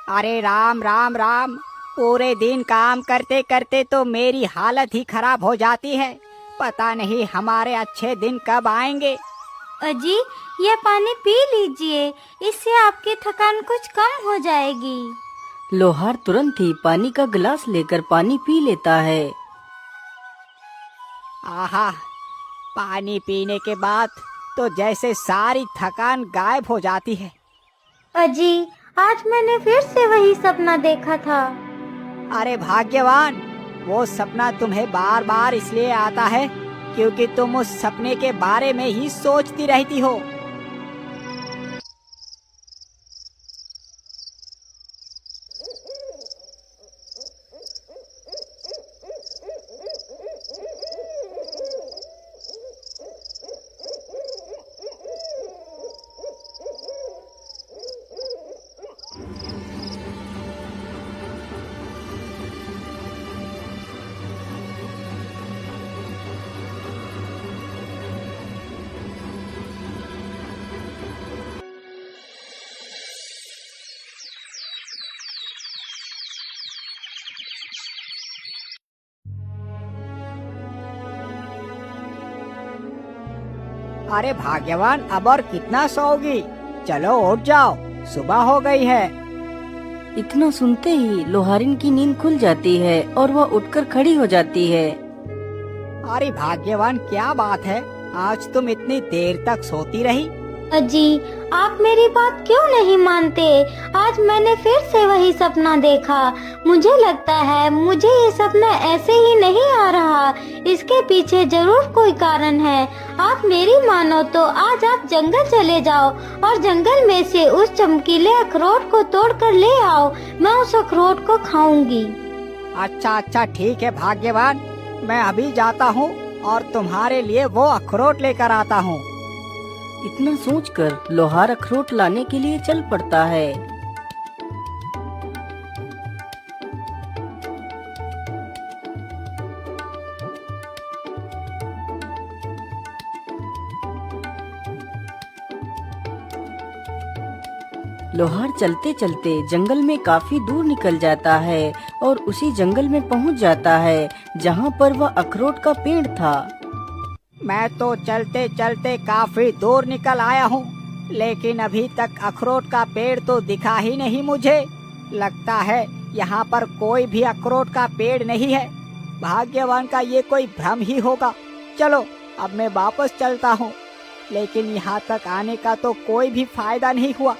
अरे राम राम राम। पूरे दिन काम करते करते तो मेरी हालत ही खराब हो जाती है। पता नहीं हमारे अच्छे दिन कब आएंगे। अजी, ये पानी पी लीजिए, इससे आपकी थकान कुछ कम हो जाएगी। लोहार तुरंत ही पानी का गिलास लेकर पानी पी लेता है। आहा, पानी पीने के बाद तो जैसे सारी थकान गायब हो जाती है। अजी, आज मैंने फिर से वही सपना देखा था। अरे भाग्यवान, वो सपना तुम्हें बार बार इसलिए आता है क्योंकि तुम उस सपने के बारे में ही सोचती रहती हो। अरे भाग्यवान, अब और कितना सोओगी? चलो उठ जाओ, सुबह हो गई है। इतना सुनते ही लोहारिन की नींद खुल जाती है और वह उठकर खड़ी हो जाती है। अरे भाग्यवान, क्या बात है, आज तुम इतनी देर तक सोती रही? अजी, आप मेरी बात क्यों नहीं मानते? आज मैंने फिर से वही सपना देखा। मुझे लगता है मुझे ये सपना ऐसे ही नहीं आ रहा, इसके पीछे जरूर कोई कारण है। आप मेरी मानो तो आज आप जंगल चले जाओ और जंगल में से उस चमकीले अखरोट को तोड़ कर ले आओ। मैं उस अखरोट को खाऊंगी। अच्छा अच्छा, ठीक है भाग्यवान, मैं अभी जाता हूँ और तुम्हारे लिए वो अखरोट लेकर आता हूँ। इतना सोचकर लोहार अखरोट लाने के लिए चल पड़ता है। लोहार चलते चलते जंगल में काफी दूर निकल जाता है और उसी जंगल में पहुंच जाता है जहां पर वह अखरोट का पेड़ था। मैं तो चलते चलते काफी दूर निकल आया हूँ, लेकिन अभी तक अखरोट का पेड़ तो दिखा ही नहीं मुझे। लगता है यहाँ पर कोई भी अखरोट का पेड़ नहीं है। भाग्यवान का ये कोई भ्रम ही होगा। चलो अब मैं वापस चलता हूँ, लेकिन यहाँ तक आने का तो कोई भी फायदा नहीं हुआ।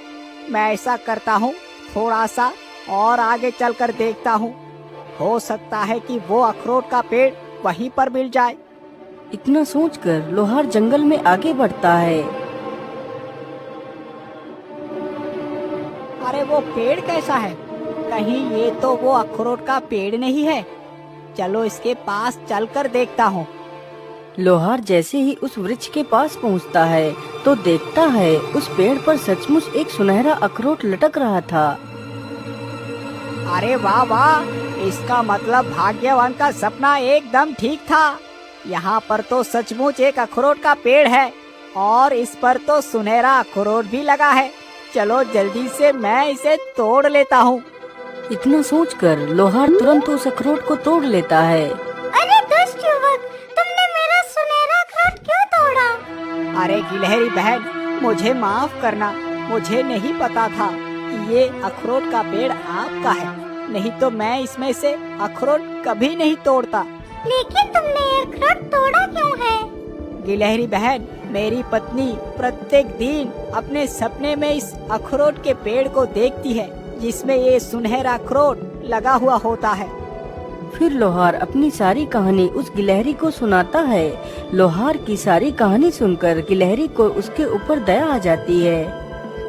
मैं ऐसा करता हूँ, थोड़ा सा और आगे चलकर देखता हूँ, हो सकता है कि वो अखरोट का पेड़ वहीं पर मिल जाए। इतना सोचकर लोहार जंगल में आगे बढ़ता है। अरे वो पेड़ कैसा है? कहीं ये तो वो अखरोट का पेड़ नहीं है। चलो इसके पास चलकर देखता हूँ। लोहार जैसे ही उस वृक्ष के पास पहुंचता है तो देखता है उस पेड़ पर सचमुच एक सुनहरा अखरोट लटक रहा था। अरे वाह वाह, इसका मतलब भाग्यवान का सपना एकदम ठीक था। यहाँ पर तो सचमुच एक अखरोट का पेड़ है और इस पर तो सुनहरा अखरोट भी लगा है। चलो जल्दी से मैं इसे तोड़ लेता हूँ। इतना सोचकर लोहार तुरंत उस अखरोट को तोड़ लेता है। अरे दुष्ट युवक, तुमने मेरा सुनहरा अखरोट क्यों तोड़ा? अरे गिलहरी बहन, मुझे माफ करना, मुझे नहीं पता था कि ये अखरोट का पेड़ आपका है, नहीं तो मैं इसमें से अखरोट कभी नहीं तोड़ता। लेकिन तुमने ये अखरोट तोड़ा क्यों है? गिलहरी बहन, मेरी पत्नी प्रत्येक दिन अपने सपने में इस अखरोट के पेड़ को देखती है जिसमें ये सुनहरा अखरोट लगा हुआ होता है। फिर लोहार अपनी सारी कहानी उस गिलहरी को सुनाता है। लोहार की सारी कहानी सुनकर गिलहरी को उसके ऊपर दया आ जाती है।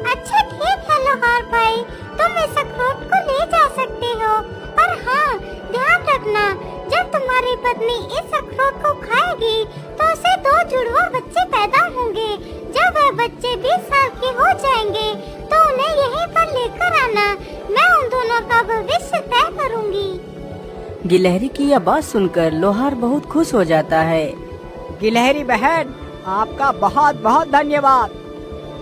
अच्छा ठीक है लोहार भाई, तुम इस अखरोट को ले जा सकते हो, पर हाँ ध्यान रखना, जब तुम्हारी पत्नी इस अखरोट को खाएगी तो उसे 2 जुड़वा बच्चे पैदा होंगे। जब वह बच्चे 20 साल के हो जाएंगे तो उन्हें यहीं पर लेकर आना। मैं उन दोनों का भविष्य तय करूँगी। गिलहरी की यह बात सुनकर लोहार बहुत खुश हो जाता है। गिलहरी बहन, आपका बहुत बहुत धन्यवाद।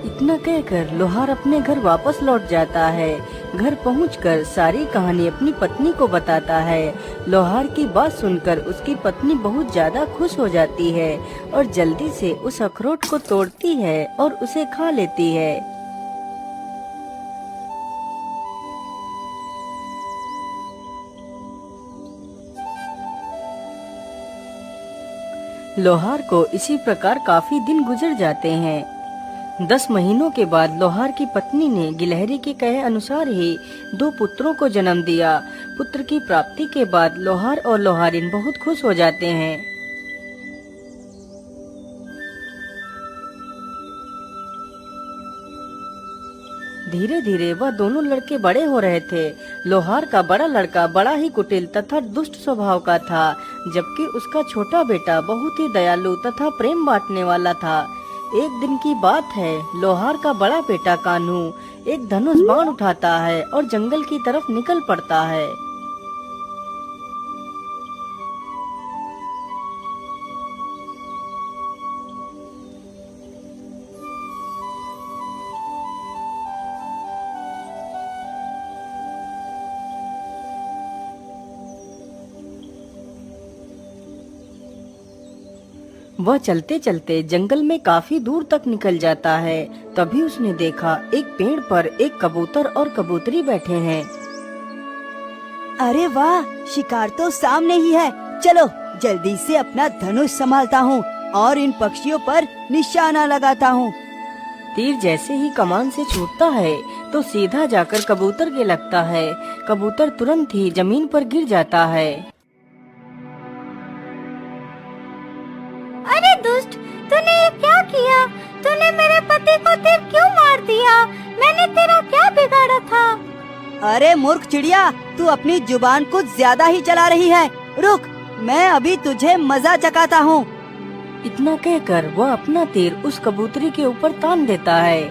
इतना कहकर लोहार अपने घर वापस लौट जाता है। घर पहुंचकर सारी कहानी अपनी पत्नी को बताता है। लोहार की बात सुनकर उसकी पत्नी बहुत ज्यादा खुश हो जाती है और जल्दी से उस अखरोट को तोड़ती है और उसे खा लेती है। लोहार को इसी प्रकार काफी दिन गुजर जाते हैं। 10 महीनों के बाद लोहार की पत्नी ने गिलहरी के कहे अनुसार ही 2 पुत्रों को जन्म दिया। पुत्र की प्राप्ति के बाद लोहार और लोहारिन बहुत खुश हो जाते हैं। धीरे धीरे वह दोनों लड़के बड़े हो रहे थे। लोहार का बड़ा लड़का बड़ा ही कुटिल तथा दुष्ट स्वभाव का था, जबकि उसका छोटा बेटा बहुत ही दयालु तथा प्रेम बांटने वाला था। एक दिन की बात है, लोहार का बड़ा बेटा कान्हू एक धनुष बाण उठाता है और जंगल की तरफ निकल पड़ता है। वह चलते चलते जंगल में काफी दूर तक निकल जाता है। तभी उसने देखा एक पेड़ पर एक कबूतर और कबूतरी बैठे हैं। अरे वाह, शिकार तो सामने ही है। चलो जल्दी से अपना धनुष संभालता हूँ और इन पक्षियों पर निशाना लगाता हूँ। तीर जैसे ही कमान से छूटता है तो सीधा जाकर कबूतर के लगता है। कबूतर तुरंत ही जमीन पर गिर जाता है। अरे दुष्ट, तूने ये क्या किया? तूने मेरे पति को तीर क्यों मार दिया? मैंने तेरा क्या बिगाड़ा था? अरे मूर्ख चिड़िया, तू अपनी जुबान कुछ ज्यादा ही चला रही है। रुक, मैं अभी तुझे मजा चखाता हूँ। इतना कहकर वह अपना तीर उस कबूतरी के ऊपर तान देता है।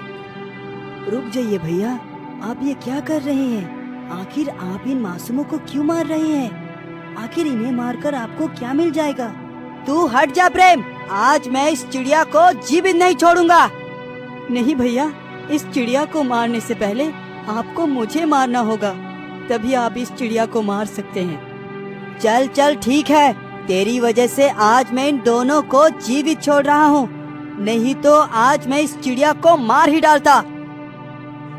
रुक जाइए भैया, आप ये क्या कर रहे हैं? आखिर आप इन मासूमों को क्यों मार रहे हैं? आखिर इन्हें मारकर आपको क्या मिल जाएगा? तू हट जा प्रेम, आज मैं इस चिड़िया को जीवित नहीं छोड़ूंगा। नहीं भैया, इस चिड़िया को मारने से पहले आपको मुझे मारना होगा, तभी आप इस चिड़िया को मार सकते हैं। चल चल ठीक है, तेरी वजह से आज मैं इन दोनों को जीवित छोड़ रहा हूँ, नहीं तो आज मैं इस चिड़िया को मार ही डालता।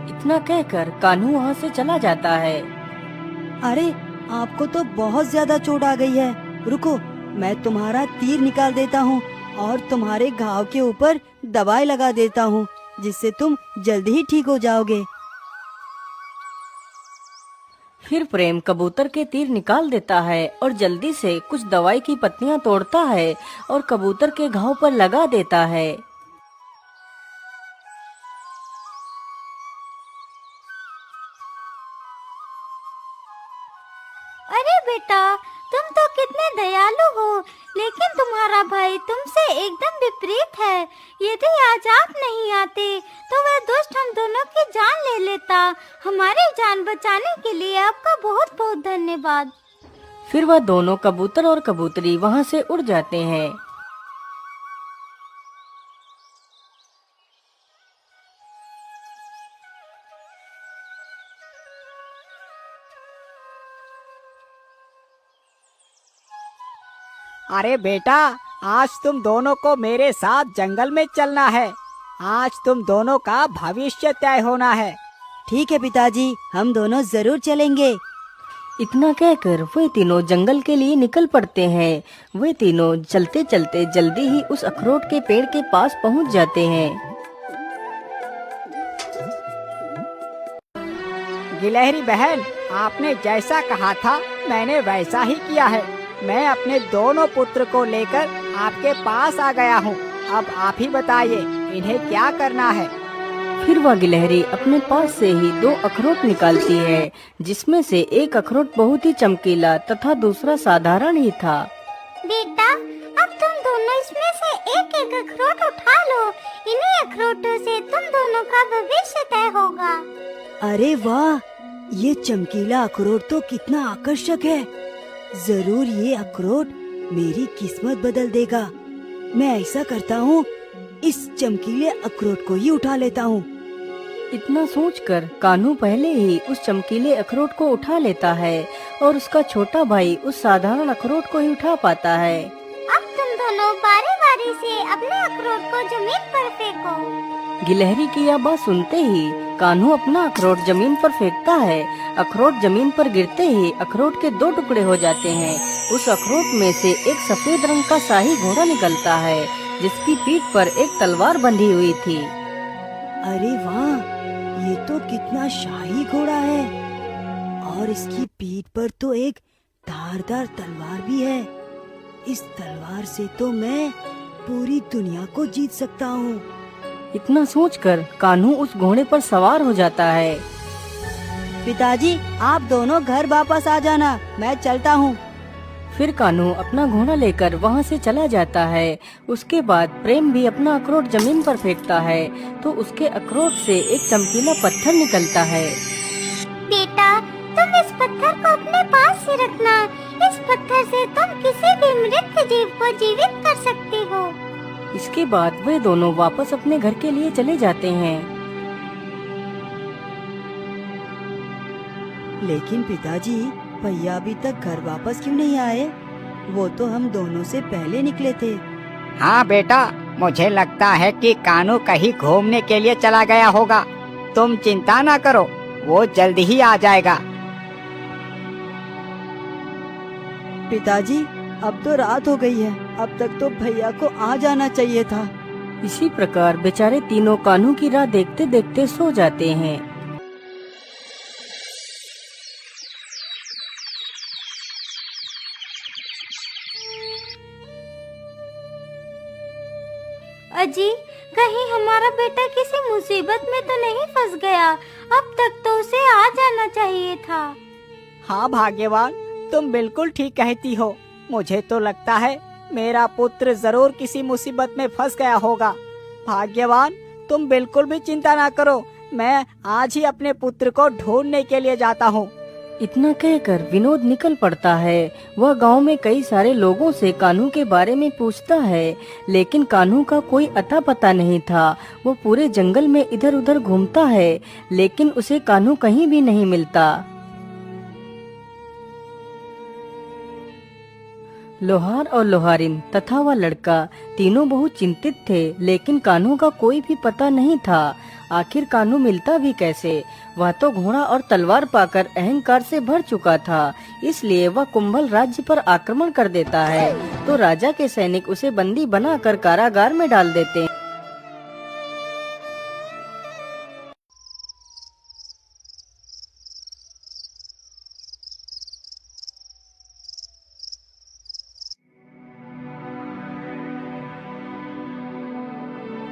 इतना कहकर कान्हू वहाँ से चला जाता है। अरे आपको तो बहुत ज्यादा चोट आ गई है। रुको, मैं तुम्हारा तीर निकाल देता हूँ और तुम्हारे घाव के ऊपर दवाई लगा देता हूँ, जिससे तुम जल्दी ही ठीक हो जाओगे। फिर प्रेम कबूतर के तीर निकाल देता है और जल्दी से कुछ दवाई की पत्तियां तोड़ता है और कबूतर के घाव पर लगा देता है। अरे बेटा, तुम तो कितने दयालु हो, लेकिन तुम्हारा भाई तुमसे एकदम विपरीत है। यदि आज आप नहीं आते तो वह दुष्ट हम दोनों की जान ले लेता। हमारी जान बचाने के लिए आपका बहुत बहुत धन्यवाद। फिर वह दोनों कबूतर और कबूतरी वहाँ से उड़ जाते हैं। अरे बेटा, आज तुम दोनों को मेरे साथ जंगल में चलना है। आज तुम दोनों का भविष्य तय होना है। ठीक है पिताजी, हम दोनों जरूर चलेंगे। इतना कहकर वे तीनों जंगल के लिए निकल पड़ते हैं। वे तीनों चलते चलते जल्दी ही उस अखरोट के पेड़ के पास पहुंच जाते हैं। गिलहरी बहन, आपने जैसा कहा था मैंने वैसा ही किया है। मैं अपने दोनों पुत्र को लेकर आपके पास आ गया हूँ। अब आप ही बताइए इन्हें क्या करना है। फिर वह गिलहरी अपने पास से ही 2 अखरोट निकालती है, जिसमें से एक अखरोट बहुत ही चमकीला तथा दूसरा साधारण ही था। बेटा, अब तुम दोनों इसमें से एक एक अखरोट उठा लो। इन्हीं अखरोटों से तुम दोनों का भविष्य तय होगा। अरे वाह, ये चमकीला अखरोट तो कितना आकर्षक है। जरूर ये अखरोट मेरी किस्मत बदल देगा। मैं ऐसा करता हूँ, इस चमकीले अखरोट को ही उठा लेता हूँ। इतना सोचकर कान्हू पहले ही उस चमकीले अखरोट को उठा लेता है और उसका छोटा भाई उस साधारण अखरोट को ही उठा पाता है। अब तुम दोनों बारी बारी से अपने अखरोट को जमीन पर फेंको। गिलहरी की यह बात सुनते ही कान्हू अपना अखरोट जमीन पर फेंकता है। अखरोट जमीन पर गिरते ही अखरोट के 2 टुकड़े हो जाते हैं। उस अखरोट में से एक सफेद रंग का शाही घोड़ा निकलता है, जिसकी पीठ पर एक तलवार बंधी हुई थी। अरे वाह, ये तो कितना शाही घोड़ा है और इसकी पीठ पर तो एक धारदार तलवार भी है। इस तलवार से तो मैं पूरी दुनिया को जीत सकता हूँ। इतना सोचकर कान्हू उस घोड़े पर सवार हो जाता है। पिताजी, आप दोनों घर वापस आ जाना, मैं चलता हूँ। फिर कान्हू अपना घोड़ा लेकर वहाँ से चला जाता है। उसके बाद प्रेम भी अपना अखरोट जमीन पर फेंकता है तो उसके अखरोट से एक चमकीला पत्थर निकलता है। बेटा, तुम इस पत्थर को अपने पास ही रखना। इस पत्थर से तुम किसी भी मृत जीव को जीवित कर सकती हो। इसके बाद वे दोनों वापस अपने घर के लिए चले जाते हैं। लेकिन पिताजी, भैया अभी तक घर वापस क्यों नहीं आए? वो तो हम दोनों से पहले निकले थे। हाँ बेटा, मुझे लगता है कि कान्हू कहीं घूमने के लिए चला गया होगा। तुम चिंता ना करो, वो जल्दी ही आ जाएगा। पिताजी, अब तो रात हो गई है, अब तक तो भैया को आ जाना चाहिए था। इसी प्रकार बेचारे तीनों कान्हू की राह देखते देखते सो जाते हैं। अजी, कहीं हमारा बेटा किसी मुसीबत में तो नहीं फंस गया? अब तक तो उसे आ जाना चाहिए था। हाँ भाग्यवान, तुम बिल्कुल ठीक कहती हो। मुझे तो लगता है मेरा पुत्र जरूर किसी मुसीबत में फंस गया होगा। भाग्यवान, तुम बिल्कुल भी चिंता ना करो, मैं आज ही अपने पुत्र को ढूंढने के लिए जाता हूँ। इतना कहकर विनोद निकल पड़ता है। वह गांव में कई सारे लोगों से कान्हू के बारे में पूछता है, लेकिन कान्हू का कोई अता पता नहीं था। वो पूरे जंगल में इधर उधर घूमता है, लेकिन उसे कान्हू कहीं भी नहीं मिलता। लोहार और लोहारिन तथा वह लड़का तीनों बहुत चिंतित थे, लेकिन कान्हू का कोई भी पता नहीं था। आखिर कान्हू मिलता भी कैसे? वह तो घोड़ा और तलवार पाकर अहंकार से भर चुका था, इसलिए वह कुंभल राज्य पर आक्रमण कर देता है। तो राजा के सैनिक उसे बंदी बनाकर कारागार में डाल देते हैं।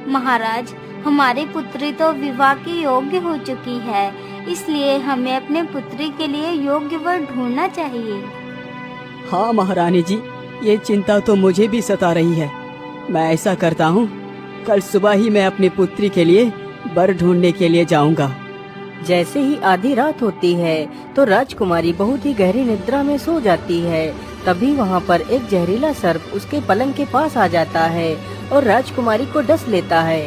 महाराज, हमारी पुत्री तो विवाह की योग्य हो चुकी है, इसलिए हमें अपने पुत्री के लिए योग्य वर ढूंढना चाहिए। हाँ महारानी जी, ये चिंता तो मुझे भी सता रही है। मैं ऐसा करता हूँ, कल सुबह ही मैं अपनी पुत्री के लिए वर ढूंढने के लिए जाऊँगा। जैसे ही आधी रात होती है तो राजकुमारी बहुत ही गहरी निद्रा में सो जाती है। तभी वहाँ पर एक जहरीला सर्प उसके पलंग के पास आ जाता है और राजकुमारी को डस लेता है।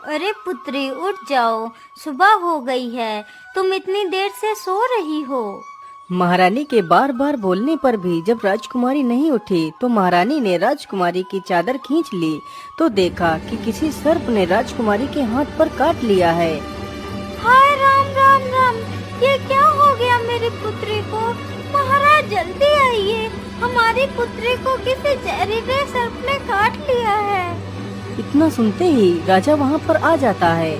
अरे पुत्री, उठ जाओ, सुबह हो गई है, तुम इतनी देर से सो रही हो। महारानी के बार बार बोलने पर भी जब राजकुमारी नहीं उठी तो महारानी ने राजकुमारी की चादर खींच ली तो देखा कि किसी सर्प ने राजकुमारी के हाथ पर काट लिया है। हाय राम राम राम, ये क्या हो गया मेरी पुत्री को? महाराज जल्दी आइए, हमारी पुत्री को किसी जहरीले सर्प ने काट लिया है। इतना सुनते ही राजा वहाँ पर आ जाता है।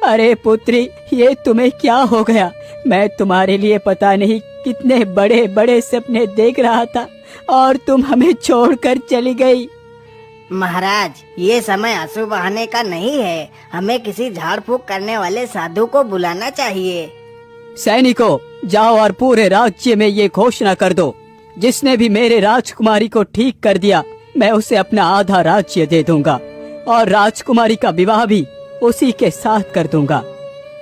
अरे पुत्री, ये तुम्हें क्या हो गया? मैं तुम्हारे लिए पता नहीं कितने बड़े बड़े सपने देख रहा था और तुम हमें छोड़कर चली गई। महाराज, ये समय आंसू बहाने का नहीं है, हमें किसी झाड़ फूक करने वाले साधु को बुलाना चाहिए। सैनिकों, जाओ और पूरे राज्य में ये घोषणा कर दो, जिसने भी मेरे राजकुमारी को ठीक कर दिया मैं उसे अपना आधा राज्य दे दूंगा और राजकुमारी का विवाह भी उसी के साथ कर दूंगा।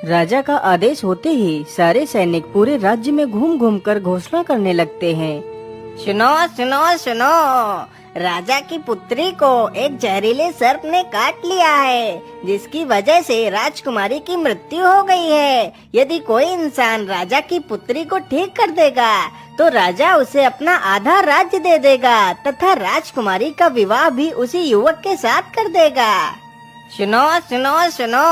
राजा का आदेश होते ही सारे सैनिक पूरे राज्य में घूम घूम कर घोषणा करने लगते हैं। सुनो सुनो सुनो, राजा की पुत्री को एक जहरीले सर्प ने काट लिया है, जिसकी वजह से राजकुमारी की मृत्यु हो गई है। यदि कोई इंसान राजा की पुत्री को ठीक कर देगा तो राजा उसे अपना आधा राज्य दे देगा तथा राजकुमारी का विवाह भी उसी युवक के साथ कर देगा। सुनो सुनो सुनो,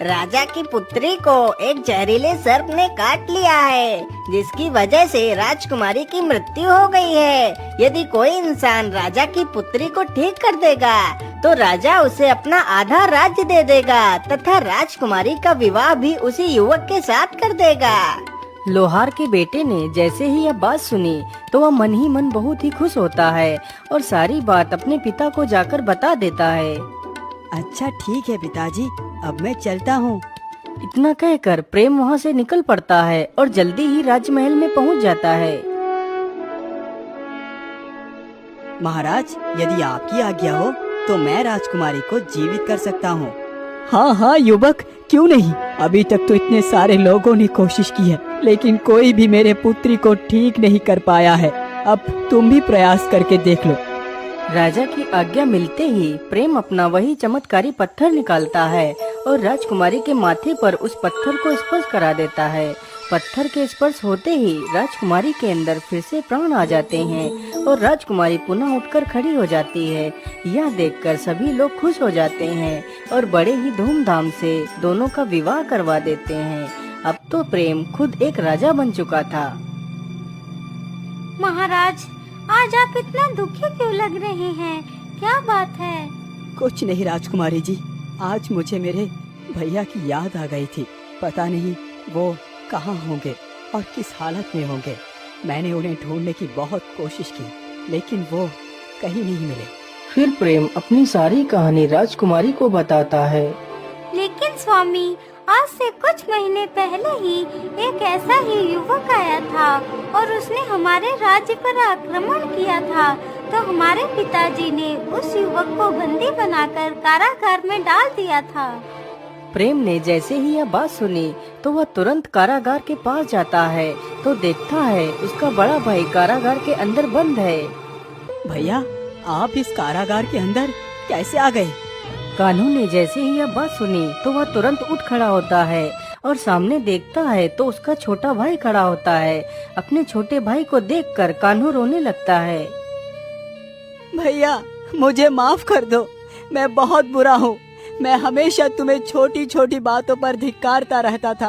राजा की पुत्री को एक जहरीले सर्प ने काट लिया है, जिसकी वजह से राजकुमारी की मृत्यु हो गई है। यदि कोई इंसान राजा की पुत्री को ठीक कर देगा तो राजा उसे अपना आधा राज्य दे देगा तथा राजकुमारी का विवाह भी उसी युवक के साथ कर देगा। लोहार के बेटे ने जैसे ही यह बात सुनी तो वह मन ही मन बहुत ही खुश होता है और सारी बात अपने पिता को जाकर बता देता है। अच्छा ठीक है पिताजी, अब मैं चलता हूँ। इतना कहकर प्रेम वहाँ से निकल पड़ता है और जल्दी ही राजमहल में पहुँच जाता है। महाराज, यदि आपकी आज्ञा हो तो मैं राजकुमारी को जीवित कर सकता हूँ। हाँ हाँ युवक, क्यों नहीं। अभी तक तो इतने सारे लोगों ने कोशिश की है, लेकिन कोई भी मेरे पुत्री को ठीक नहीं कर पाया है। अब तुम भी प्रयास करके देख लो। राजा की आज्ञा मिलते ही प्रेम अपना वही चमत्कारी पत्थर निकालता है और राजकुमारी के माथे पर उस पत्थर को स्पर्श करा देता है। पत्थर के स्पर्श होते ही राजकुमारी के अंदर फिर से प्राण आ जाते हैं और राजकुमारी पुनः उठकर खड़ी हो जाती है। यह देखकर सभी लोग खुश हो जाते हैं और बड़े ही धूमधाम से दोनों का विवाह करवा देते हैं। अब तो प्रेम खुद एक राजा बन चुका था। महाराज, आज आप इतना दुखी क्यों लग रहे हैं? क्या बात है? कुछ नहीं राजकुमारी जी, आज मुझे मेरे भैया की याद आ गई थी। पता नहीं वो कहाँ होंगे और किस हालत में होंगे। मैंने उन्हें ढूंढने की बहुत कोशिश की, लेकिन वो कहीं नहीं मिले। फिर प्रेम अपनी सारी कहानी राजकुमारी को बताता है। लेकिन स्वामी, आज से कुछ महीने पहले ही एक ऐसा ही युवक आया था और उसने हमारे राज्य पर आक्रमण किया था। तो हमारे पिताजी ने उस युवक को बंदी बनाकर कारागार में डाल दिया था। प्रेम ने जैसे ही यह बात सुनी तो वह तुरंत कारागार के पास जाता है तो देखता है उसका बड़ा भाई कारागार के अंदर बंद है। भैया, आप इस कारागार के अंदर कैसे आ गए? कान्हू ने जैसे ही यह बात सुनी तो वह तुरंत उठ खड़ा होता है और सामने देखता है तो उसका छोटा भाई खड़ा होता है। अपने छोटे भाई को देखकर कान्हू रोने लगता है। भैया, मुझे माफ कर दो, मैं बहुत बुरा हूँ। मैं हमेशा तुम्हें छोटी छोटी बातों पर धिक्कारता रहता था।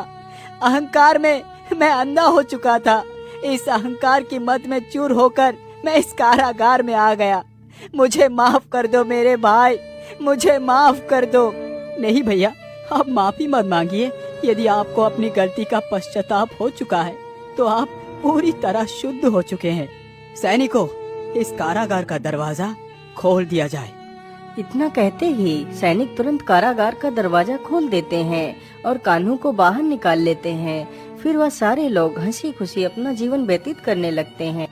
अहंकार में मैं अंधा हो चुका था। इस अहंकार की मत में चूर होकर मैं इस कारागार में आ गया। मुझे माफ कर दो मेरे भाई, मुझे माफ कर दो। नहीं भैया, आप माफी मत मांगिए। यदि आपको अपनी गलती का पश्चाताप हो चुका है तो आप पूरी तरह शुद्ध हो चुके हैं। सैनिकों, इस कारागार का दरवाजा खोल दिया जाए। इतना कहते ही सैनिक तुरंत कारागार का दरवाजा खोल देते हैं और कान्हू को बाहर निकाल लेते हैं। फिर वह सारे लोग हंसी खुशी अपना जीवन व्यतीत करने लगते हैं।